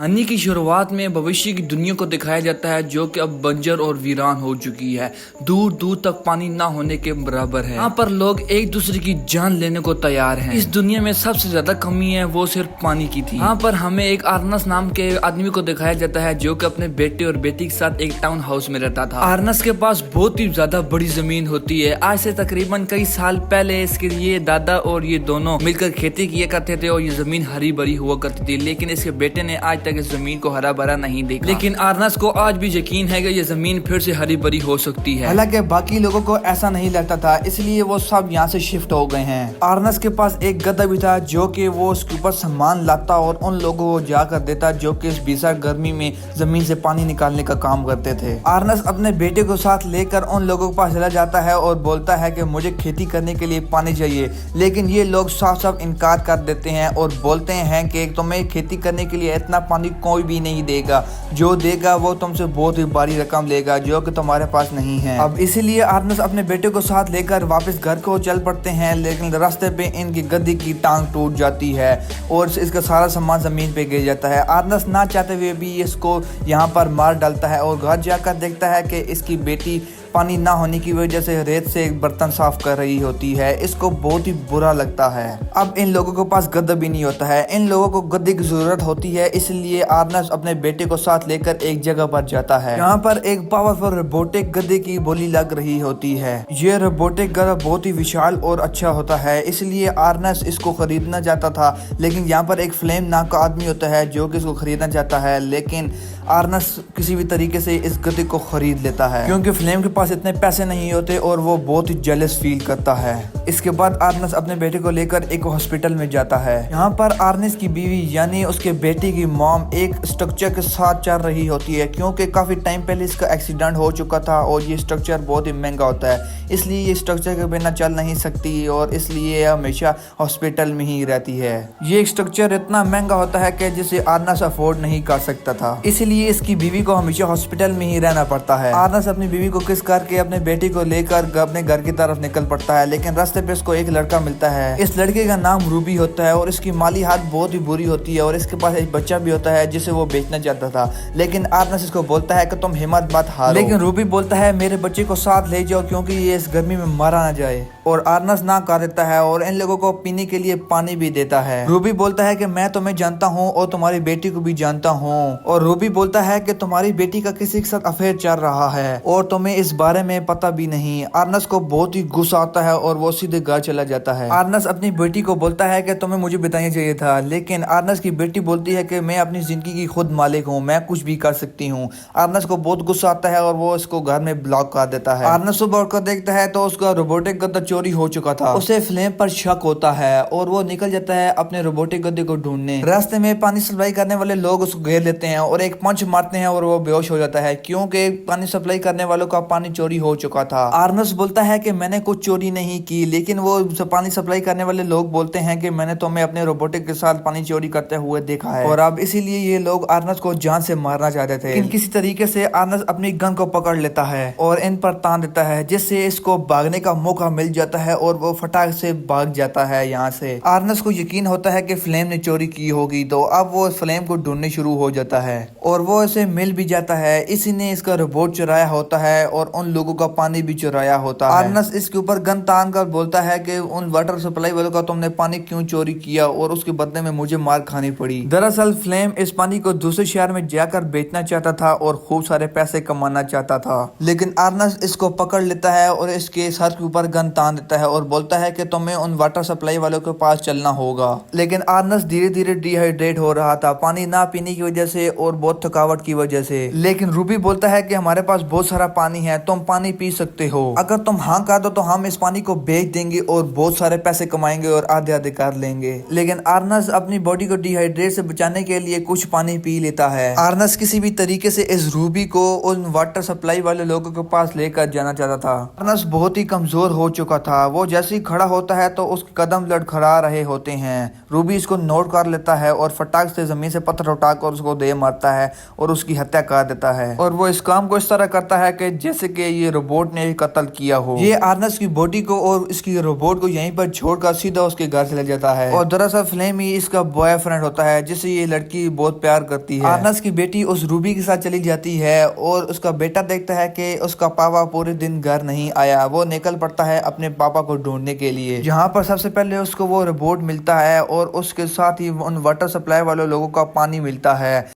कहानी की शुरुआत में भविष्य की दुनिया को दिखाया जाता है जो कि अब बंजर और वीरान हो चुकी है। दूर दूर तक पानी ना होने के बराबर है। यहाँ पर लोग एक दूसरे की जान लेने को तैयार हैं। इस दुनिया में सबसे ज्यादा कमी है वो सिर्फ पानी की थी। यहाँ पर हमें एक आर्नस नाम के आदमी को दिखाया जाता है जो कि अपने बेटे और बेटी के साथ एक टाउन हाउस में रहता था। आर्नस के पास बहुत ही ज्यादा बड़ी जमीन होती है। आज से तकरीबन कई साल पहले इसके ये दादा और ये दोनों मिलकर खेती किया करते थे और ये जमीन हरी भरी हुआ करती थी, लेकिन इसके बेटे ने आज इस जमीन को हरा भरा नहीं देखा। लेकिन आर्नस को आज भी यकीन है कि ये जमीन फिर से हरी भरी हो सकती है। हालांकि बाकी लोगों को ऐसा नहीं लगता था, इसलिए वो सब यहाँ से शिफ्ट हो गए हैं। आर्नस के पास एक गधा भी था जो कि वो उसके ऊपर सामान लाता और उन लोगों को जाकर देता जो कि इस भीषण गर्मी में जमीन से पानी निकालने का काम करते थे। आर्नस अपने बेटे को साथ लेकर उन लोगों के पास चला जाता है और बोलता है कि मुझे खेती करने के लिए पानी चाहिए, लेकिन ये लोग साफ साफ इनकार कर देते हैं और बोलते हैं कि तुम्हें खेती करने के लिए इतना पानी कोई भी नहीं देगा, जो देगा वो तुमसे बहुत ही भारी रकम लेगा जो कि तुम्हारे पास नहीं है। अब इसीलिए आर्नस अपने बेटे को साथ लेकर वापस घर को चल पड़ते हैं, लेकिन रास्ते पे इनकी गद्दी की टांग टूट जाती है और इसका सारा सामान जमीन पे गिर जाता है। आर्नस ना चाहते हुए भी इसको यहाँ पर मार डालता है और घर जाकर देखता है कि इसकी बेटी पानी ना होने की वजह से रेत से एक बर्तन साफ कर रही होती है। इसको बहुत ही बुरा लगता है। अब इन लोगों के पास गद्दा भी नहीं होता है, इन लोगों को गद्दे की जरूरत होती है, इसलिए आर्नस अपने बेटे को साथ लेकर एक जगह पर जाता है। यहाँ पर एक पावरफुल रोबोटिक गद्दे की बोली लग रही होती है। ये रोबोटिक गद्दा बहुत ही विशाल और अच्छा होता है, इसलिए आर्नस इसको खरीदना चाहता था, लेकिन यहाँ पर एक फ्लेम नाम का आदमी होता है जो कि इसको खरीदना चाहता है, लेकिन आर्नस किसी भी तरीके से इस गद्दे को खरीद लेता है क्योंकि फ्लेम के पास इतने पैसे नहीं होते और वो बहुत ही जेलस फील करता है। इसके बाद आर्नस अपने बेटे को लेकर एक हॉस्पिटल में जाता है। यहाँ पर आर्नस की बीवी यानी उसके बेटे की मॉम एक स्ट्रक्चर के साथ चल रही होती है क्योंकि काफी टाइम पहले इसका एक्सीडेंट हो चुका था और ये स्ट्रक्चर बहुत ही महंगा होता है, इसलिए ये स्ट्रक्चर के बिना चल नहीं सकती और इसलिए हमेशा हॉस्पिटल में ही रहती है। ये स्ट्रक्चर इतना महंगा होता है कि जिसे आर्नस अफोर्ड नहीं कर सकता था, इसलिए इसकी बीवी को हमेशा हॉस्पिटल में ही रहना पड़ता है। आर्नस अपनी बीवी को किस करके अपने बेटे को लेकर अपने घर की तरफ निकल पड़ता है, लेकिन रास्ते पे इसको एक लड़का मिलता है। इस लड़के का नाम रूबी होता है और इसकी माली हालत बहुत ही बुरी होती है और इसके पास एक बच्चा भी होता है जिसे वो बेचना चाहता था, लेकिन आर्नस इसको बोलता है कि तुम हिम्मत मत हारो। लेकिन रूबी बोलता है मेरे बच्चे को साथ ले जाओ क्योंकि ये इस गर्मी में मारा ना जाए, और आर्नस ना कर देता है और इन लोगों को पीने के लिए पानी भी देता है। रूबी बोलता है कि मैं तुम्हें जानता हूँ और तुम्हारी बेटी को भी जानता हूँ, और रूबी बोलता है कि तुम्हारी बेटी का किसी के साथ अफेयर चल रहा है और तुम्हें इस बारे में पता भी नहीं। आर्नस को बहुत ही गुस्सा आता है और वो सीधे घर चला जाता है। आर्नस अपनी बेटी को बोलता है कि तुम्हें मुझे बताना चाहिए था, लेकिन आर्नस की बेटी बोलती है कि मैं अपनी जिंदगी की खुद मालिक हूँ, मैं कुछ भी कर सकती हूँ। आर्नस को बहुत गुस्सा आता है और वो इसको घर में ब्लॉक कर देता है। आर्नस सुबह उठकर देखता है तो उसका रोबोटिक गद्दा चोरी हो चुका था। उसे फ्लेम पर शक होता है और वो निकल जाता है अपने रोबोटिक गद्दे को ढूंढने। रास्ते में पानी सप्लाई करने वाले लोग उसको घेर लेते हैं और एक पंच मारते हैं और वो बेहोश हो जाता है क्योंकि पानी सप्लाई करने वालों का पानी चोरी हो चुका था। आर्नस बोलता है कि मैंने कुछ चोरी नहीं की, लेकिन वो पानी सप्लाई करने वाले लोग बोलते हैं कि मैंने तुम्हें अपने रोबोटिक के साथ पानी चोरी करते हुए देखा है, और अब इसीलिए ये लोग आर्नस को जान से मारना चाहते थे। लेकिन किसी तरीके से आर्नस अपनी गन को पकड़ लेता है और इन पर तान देता है, जिससे इसको भागने का मौका मिल जाता है और वो फटाक से भाग जाता है यहाँ से। आर्नस को यकीन होता है कि फ्लेम ने चोरी की होगी, तो अब वो फ्लेम को ढूंढने शुरू हो जाता है और वो इसे मिल भी जाता है। इसी ने इसका रोबोट चुराया होता है और उन लोगों का पानी भी चुराया होता है। आर्नस इसके ऊपर गन तान कर बोलता है कि उन वाटर सप्लाई वालों का तुमने पानी क्यों चोरी किया और उसके बदले में मुझे मार खानी पड़ी। दरअसल फ्लेम इस पानी को दूसरे शहर में जाकर बेचना चाहता था और खूब सारे पैसे कमाना चाहता था, लेकिन आर्नस इसको पकड़ लेता है और इसके सर के ऊपर गन तान देता है और बोलता है कि तुम्हें उन वाटर सप्लाई वालों के पास चलना होगा। लेकिन आर्नस धीरे धीरे डिहाइड्रेट हो रहा था, पानी ना पीने की वजह से और बहुत थकावट की वजह से। लेकिन रूबी बोलता है कि हमारे पास बहुत सारा पानी है, तुम पानी पी सकते हो, अगर तुम हाँ कर दो तो हम इस पानी को बेच देंगे और बहुत सारे पैसे कमाएंगे और आधे आधे कर लेंगे। लेकिन आर्नस अपनी बॉडी को डिहाइड्रेट से बचाने के लिए कुछ पानी पी लेता है। आर्नस किसी भी तरीके से इस रूबी को उन वाटर सप्लाई वाले लोगों के पास लेकर जाना चाहता था। आर्नस बहुत ही कमजोर हो चुका था, वो जैसे ही खड़ा होता है तो उसके कदम लड़खड़ा रहे होते हैं। रूबी इसको नोट कर लेता है और फटाक से जमीन से पत्थर उठाकर उसको दे मारता है और उसकी हत्या कर देता है, और वो इस काम को इस तरह करता है कि जैसे कि कि ये रोबोट ने कत्ल किया हो। ये आर्नस की बॉडी को और इसकी रोबोट को यहीं पर छोड़कर सीधा उसके घर चला जाता है और दरअसल फ्लेम ही इसका बॉयफ्रेंड होता है जिससे ये लड़की बहुत प्यार करती है। आर्नस की बेटी उस रूबी के साथ चली जाती है और उसका बेटा देखता है कि उसका पापा पूरे दिन घर नहीं आया। वो निकल पड़ता है अपने पापा को ढूंढने के लिए, जहाँ पर सबसे पहले उसको वो रोबोट मिलता है और उसके साथ ही उन वाटर सप्लाई वाले लोगों का पानी मिलता है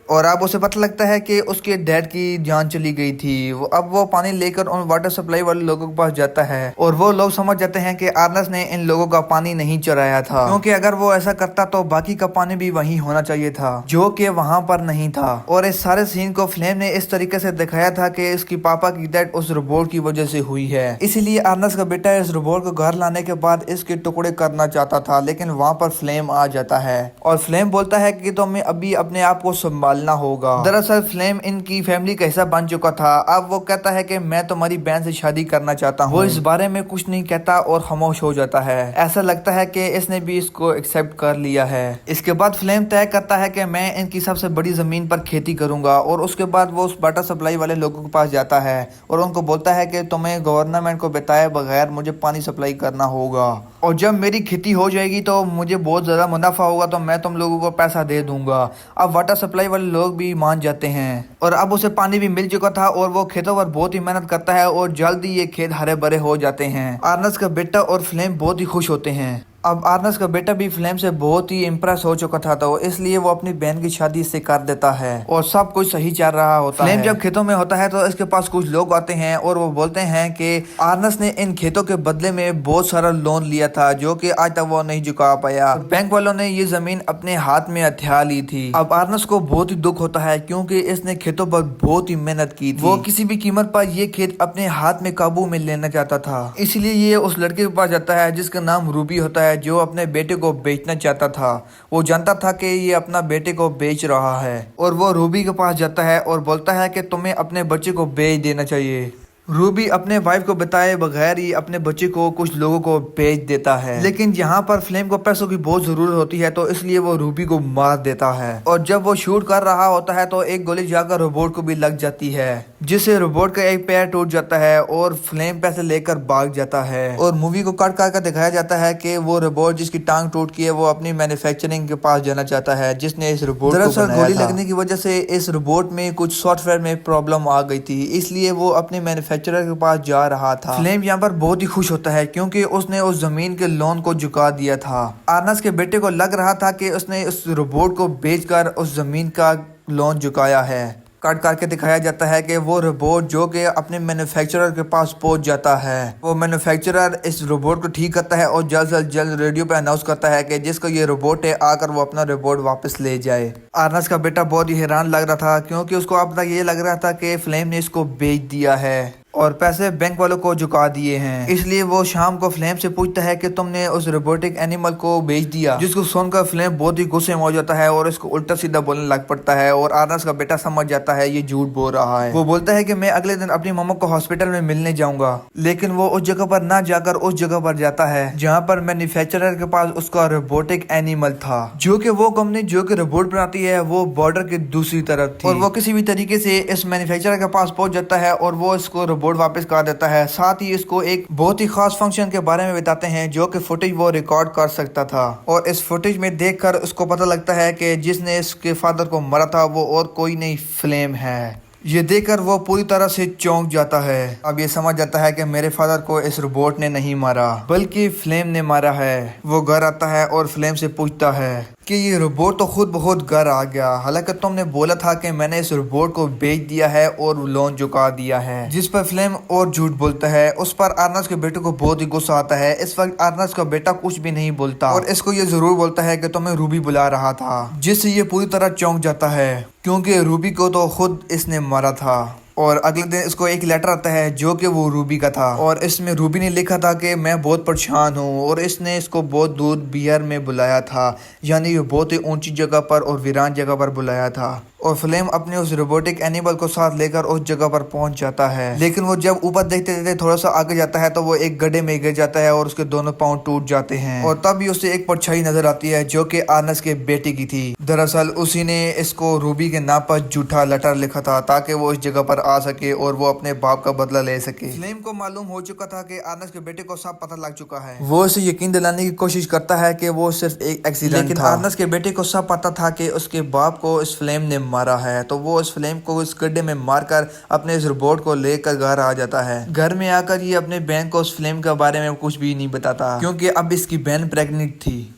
और अब उसे पता लगता है कि उसके डैड की जान चली गई थी। अब वो पानी लेकर उन वाटर सप्लाई वाले लोगों के पास जाता है और वो लोग समझ जाते हैं कि आर्नस ने इन लोगों का पानी नहीं चुराया था, क्योंकि अगर वो ऐसा करता तो बाकी का पानी भी वहीं होना चाहिए था, जो कि वहां पर नहीं था। और इस सारे सीन को फ्लेम ने इस तरीके से दिखाया था कि इसकी पापा की डेथ उस रोबोट की वजह से हुई है। इसीलिए आर्नस का बेटा इस रोबोट को घर लाने के बाद इसके टुकड़े करना चाहता था, लेकिन वहाँ पर फ्लेम आ जाता है और फ्लेम बोलता है कि तुम्हें अभी अपने आप को संभालना होगा। दरअसल फ्लेम इनकी फैमिली का हिस्सा बन चुका था। अब वो कहता है कि मैं तुम्हारी बहन से शादी करना चाहता हूँ। वो इस बारे में कुछ नहीं कहता और खामोश हो जाता है। ऐसा लगता है कि इसने भी इसको एक्सेप्ट कर लिया है। इसके बाद फ्लेम तय करता है कि मैं इनकी सबसे बड़ी जमीन पर खेती करूंगा और उसके बाद वो उस वाटर सप्लाई वाले लोगों के पास जाता है और उनको बोलता है कि तुम्हें गवर्नमेंट को बताए बगैर मुझे पानी सप्लाई करना होगा और जब मेरी खेती हो जाएगी तो मुझे बहुत ज्यादा मुनाफा होगा तो मैं तुम लोगों को पैसा दे दूंगा। अब वाटर सप्लाई वाले लोग भी मान जाते हैं और अब उसे पानी भी मिल चुका था और वो खेतों पर बहुत ही मेहनत करता है और जल्दी ये खेत हरे भरे हो जाते हैं। आर्नस का बेटा और फ्लेम बहुत ही खुश होते हैं। अब आर्नस का बेटा भी फ्लेम से बहुत ही इम्प्रेस हो चुका था तो इसलिए वो अपनी बहन की शादी इससे कर देता है और सब कुछ सही चल रहा होता है। फ्लेम जब खेतों में होता है तो इसके पास कुछ लोग आते हैं और वो बोलते हैं कि आर्नस ने इन खेतों के बदले में बहुत सारा लोन लिया था जो कि आज तक वो नहीं चुका पाया। बैंक वालों ने ये जमीन अपने हाथ में हथिया ली थी। अब आर्नस को बहुत ही दुख होता है क्योंकि इसने खेतों पर बहुत ही मेहनत की थी। वो किसी भी कीमत पर ये खेत अपने हाथ में काबू में लेना चाहता था, इसलिए ये उस लड़के के पास जाता है जिसका नाम रूबी होता है, जो अपने बेटे को बेचना चाहता था। वो जानता था कि ये अपना बेटे को बेच रहा है और वो रूबी के पास जाता है और बोलता है कि तुम्हें अपने बच्चे को बेच देना चाहिए। रूबी अपने वाइफ को बताए बगैर ही अपने बच्चे को कुछ लोगों को बेच देता है, लेकिन यहाँ पर फ्लेम को पैसों की बहुत जरूरत होती है तो इसलिए वो रूबी को मार देता है और जब वो शूट कर रहा होता है तो एक गोली जाकर रोबोट को भी लग जाती है जिससे रोबोट का एक पैर टूट जाता है और फ्लेम पैसे लेकर भाग जाता है। और मूवी को कट कर दिखाया जाता है कि वो रोबोट जिसकी टांग टूट गई है वो अपनी मैन्युफैक्चरिंग के पास जाना चाहता है जिसने इस रोबोट को बनाया था। गोली लगने की वजह से इस रोबोट में कुछ सॉफ्टवेयर में प्रॉब्लम आ गई थी, इसलिए वो अपने मैन्युफैक्चरर के पास जा रहा था। फ्लेम यहाँ पर बहुत ही खुश होता है क्योंकि उसने उस जमीन के लोन को चुका दिया था। आर्नस के बेटे को लग रहा था कि उसने उस रोबोट को बेचकर उस जमीन का लोन चुकाया है। कट करके दिखाया जाता है कि वो रोबोट जो कि अपने मैन्युफैक्चरर के पास पहुंच जाता है, वो मैन्युफैक्चरर इस रोबोट को ठीक करता है और जल्द से जल्द रेडियो पे अनाउंस करता है कि जिसको ये रोबोट है आकर वो अपना रोबोट वापस ले जाए। आर्नस का बेटा बहुत ही हैरान लग रहा था क्योंकि उसको अब तक ये लग रहा था कि फ्लेम ने इसको बेच दिया है और पैसे बैंक वालों को चुका दिए हैं। इसलिए वो शाम को फ्लेम से पूछता है कि तुमने उस रोबोटिक एनिमल को बेच दिया, जिसको सुनकर फ्लेम बहुत ही गुस्से में हो जाता है और इसको उल्टा सीधा बोलने लग पड़ता है और आर्नस का बेटा समझ जाता है ये झूठ बोल रहा है। वो बोलता है कि मैं अगले दिन अपनी मम्मा को हॉस्पिटल में मिलने जाऊंगा, लेकिन वो उस जगह पर ना जाकर उस जगह पर जाता है जहाँ पर मैन्युफैक्चरर के पास उसका रोबोटिक एनिमल था, जो कि वो कंपनी जो कि रोबोट बनाती है वो बॉर्डर के दूसरी तरफ थी। और वो किसी भी तरीके से इस मैन्युफैक्चरर के पास पहुंच जाता है और वो इसको रोबोट वापस कर देता है। साथ ही इसको एक बहुत ही खास फंक्शन के बारे में बताते हैं जो कि फुटेज वो रिकॉर्ड कर सकता था और इस फुटेज में देखकर उसको पता लगता है कि जिसने इसके फादर को मारा था वो और कोई नहीं फ्लेम है। ये देखकर वो पूरी तरह से चौंक जाता है। अब ये समझ जाता है कि मेरे फादर को इस रोबोट ने नहीं मारा बल्कि फ्लेम ने मारा है। वो घर आता है और फ्लेम से पूछता है कि ये रोबोट तो खुद बहुत घर आ गया, हालांकि तुमने बोला था कि मैंने इस रोबोट को बेच दिया है और लोन चुका दिया है। जिस पर फ्लेम और झूठ बोलता है। उस पर आर्नस के बेटे को बहुत ही गुस्सा आता है। इस वक्त आर्नस का बेटा कुछ भी नहीं बोलता और इसको ये जरूर बोलता है कि तुम्हें रूबी बुला रहा था, जिससे ये पूरी तरह चौंक जाता है क्योंकि रूबी को तो खुद इसने मारा था। और अगले दिन इसको एक लेटर आता है जो कि वो रूबी का था और इसमें रूबी ने लिखा था कि मैं बहुत परेशान हूँ और इसने इसको बहुत दूर बिहार में बुलाया था, यानी ये बहुत ही ऊंची जगह पर और वीरान जगह पर बुलाया था और फ्लेम अपने उस रोबोटिक एनिमल को साथ लेकर उस जगह पर पहुंच जाता है। लेकिन वो जब ऊपर देखते देखते थोड़ा सा आगे जाता है तो वो एक गड्ढे में गिर जाता है और उसके दोनों पांव टूट जाते हैं। और तभी उसे एक परछाई नजर आती है जो कि आर्नस के बेटे की थी। दरअसल उसी ने इसको रूबी के नाम पर झूठा लेटर लिखा था ताकि वो इस जगह पर आ सके और वो अपने बाप का बदला ले सके। फ्लेम को मालूम हो चुका था कि आर्नस के बेटे को सब पता लग चुका है। वो उसे यकीन दिलाने की कोशिश करता है कि वो सिर्फ एक एक्सीडेंट था। लेकिन आर्नस के बेटे को सब पता था कि उसके बाप को इस फ्लेम ने मारा है, तो वो इस फ्लेम को इस गड्ढे में मारकर अपने इस रोबोट को लेकर घर आ जाता है। घर में आकर ये अपने बहन को उस फ्लेम के बारे में कुछ भी नहीं बताता क्योंकि अब इसकी बहन प्रेग्नेंट थी।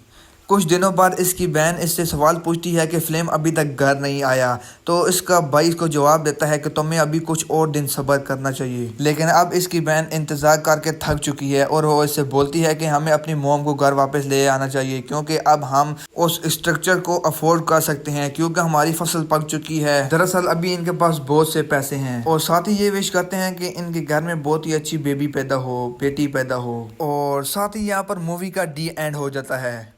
कुछ दिनों बाद इसकी बहन इससे सवाल पूछती है कि फ्लेम अभी तक घर नहीं आया, तो इसका भाई इसको जवाब देता है कि तुम्हें अभी कुछ और दिन सब्र करना चाहिए। लेकिन अब इसकी बहन इंतजार करके थक चुकी है और वो इससे बोलती है कि हमें अपनी मोम को घर वापस ले आना चाहिए क्योंकि अब हम उस स्ट्रक्चर को अफोर्ड कर सकते हैं क्योंकि हमारी फसल पक चुकी है। दरअसल अभी इनके पास बहुत से पैसे हैं और साथ ही ये विश करते हैं कि इनके घर में बहुत ही अच्छी बेटी पैदा हो। और साथ ही यहाँ पर मूवी का डी एंड हो जाता है।